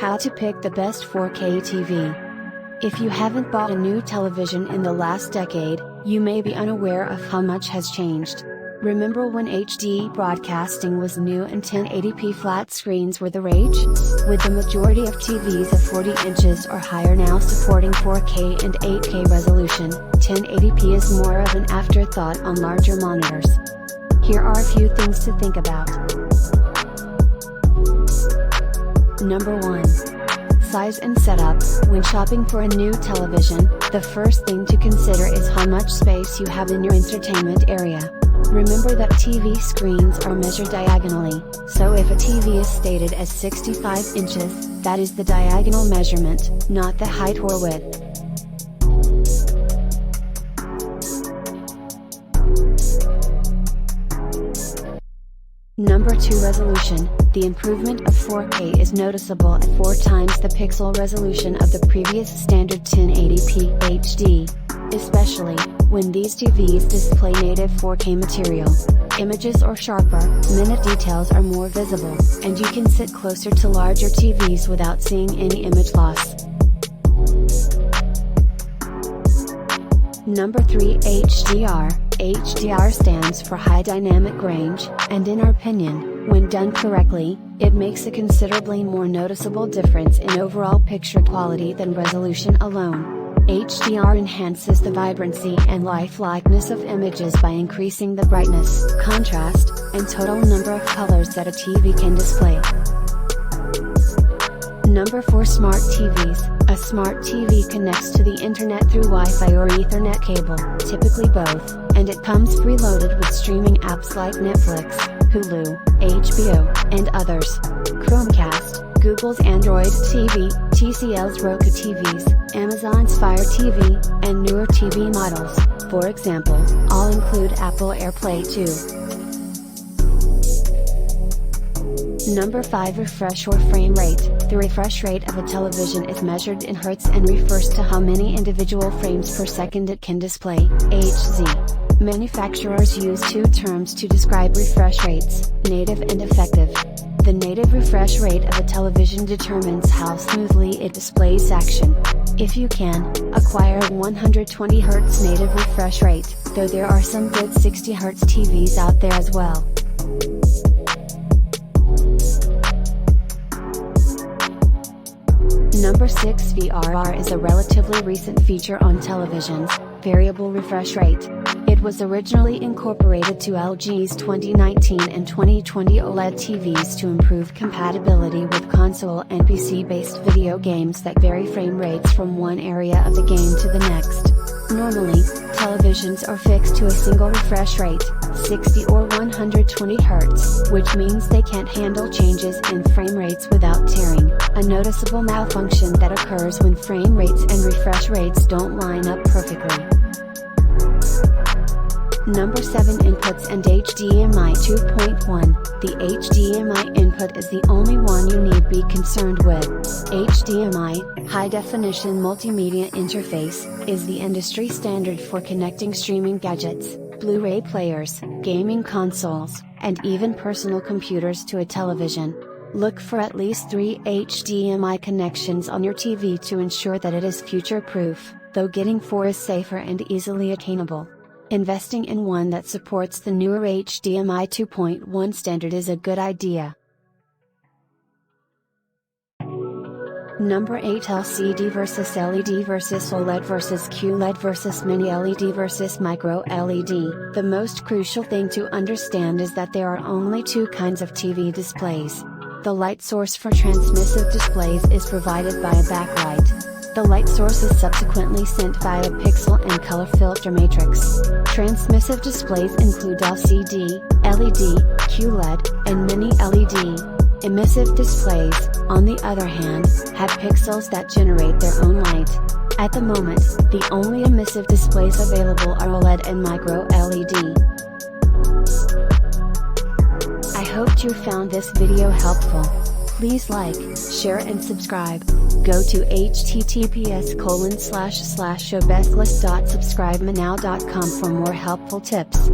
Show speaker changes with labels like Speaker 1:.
Speaker 1: How to pick the best 4K TV. If you haven't bought a new television in the last decade, you may be unaware of how much has changed. Remember when HD broadcasting was new and 1080p flat screens were the rage? With the majority of TVs of 40 inches or higher now supporting 4K and 8K resolution, 1080p is more of an afterthought on larger monitors. Here are a few things to think about. Number 1. Size and setup. When shopping for a new television, the first thing to consider is how much space you have in your entertainment area. Remember that TV screens are measured diagonally, so if a TV is stated as 65 inches, that is the diagonal measurement, not the height or width. Number 2. Resolution. The improvement of 4K is noticeable at 4 times the pixel resolution of the previous standard 1080p HD, especially when these TVs display native 4K material. Images are sharper, minute details are more visible, and you can sit closer to larger TVs without seeing any image loss. Number 3. HDR. HDR stands for High Dynamic Range, and in our opinion, when done correctly, it makes a considerably more noticeable difference in overall picture quality than resolution alone. HDR enhances the vibrancy and lifelikeness of images by increasing the brightness, contrast, and total number of colors that a TV can display. Number 4. Smart TVs. A smart TV connects to the internet through Wi-Fi or Ethernet cable, typically both, and it comes preloaded with streaming apps like Netflix, Hulu, HBO, and others. Chromecast, Google's Android TV, TCL's Roku TVs, Amazon's Fire TV, and newer TV models, for example, all include Apple AirPlay too. Number 5. Refresh or frame rate. The refresh rate of a television is measured in hertz and refers to how many individual frames per second it can display, Hz. Manufacturers use two terms to describe refresh rates, native and effective. The native refresh rate of a television determines how smoothly it displays action. If you can, acquire a 120 Hz native refresh rate, though there are some good 60 Hz TVs out there as well. Number 6. VRR is a relatively recent feature on televisions, variable refresh rate. It was originally incorporated to LG's 2019 and 2020 OLED TVs to improve compatibility with console and PC-based video games that vary frame rates from one area of the game to the next. Normally, televisions are fixed to a single refresh rate, 60 or 120 Hz, which means they can't handle changes in frame rates without tearing, a noticeable malfunction that occurs when frame rates and refresh rates don't line up perfectly. Number 7. Inputs and HDMI 2.1. The HDMI input is the only one you need be concerned with. HDMI, High Definition Multimedia Interface, is the industry standard for connecting streaming gadgets, Blu-ray players, gaming consoles, and even personal computers to a television. Look for at least 3 HDMI connections on your TV to ensure that it is future-proof, though getting 4 is safer and easily attainable. Investing in one that supports the newer HDMI 2.1 standard is a good idea. Number 8. LCD versus LED versus OLED versus QLED versus Mini LED versus Micro LED. The most crucial thing to understand is that there are only two kinds of TV displays. The light source for transmissive displays is provided by a backlight. The light source is subsequently sent via pixel and color filter matrix. Transmissive displays include LCD, LED, QLED, and Mini LED. Emissive displays, on the other hand, have pixels that generate their own light. At the moment, the only emissive displays available are OLED and Micro LED. I hope you found this video helpful. Please like, share and subscribe. Go to https://showbestlist.subscribenow.com for more helpful tips.